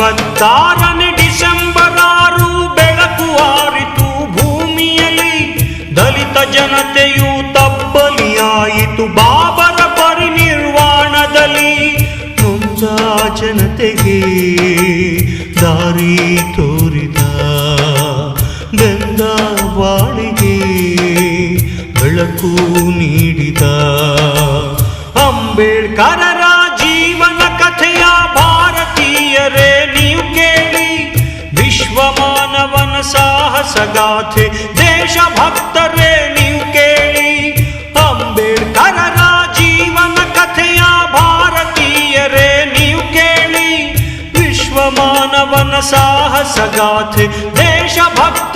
56ನೇ December 6 ಬೆಳಕು ಆರಿತು ಭೂಮಿಯಲ್ಲಿ. ದಲಿತ ಜನತೆಯು ತಬ್ಬಲಿಯಾಯಿತು ಬಾಬರ ಪರಿನಿರ್ವಾಣದಲ್ಲಿ. ನೊಂದ ಜನತೆಗೆ ದಾರಿ ತೋರಿದ ಬೆಂದ ಬಾಳಿಗೆ ಬೆಳಕು ನೀಡಿದ ಅಂಬೇಡ್ಕರರ ಜೀವನ ಕಥೆಯ ಭಾರತೀಯರೇ ನೀವು ಕೇಳಿ. ವಿಶ್ವ ಮಾನವನ ಸಾಹಸಗಾಥೆ ದೇಶಭಕ್ತರೇ ನೀವು ಕೇಳಿ. ಅಂಬೇಡ್ಕರರ ಜೀವನ ಕಥೆಯ ಭಾರತೀಯರೇ ನೀವು ಕೇಳಿ. ವಿಶ್ವ ಮಾನವನ ಸಾಹಸಗಾಥೆ ದೇಶಭಕ್ತ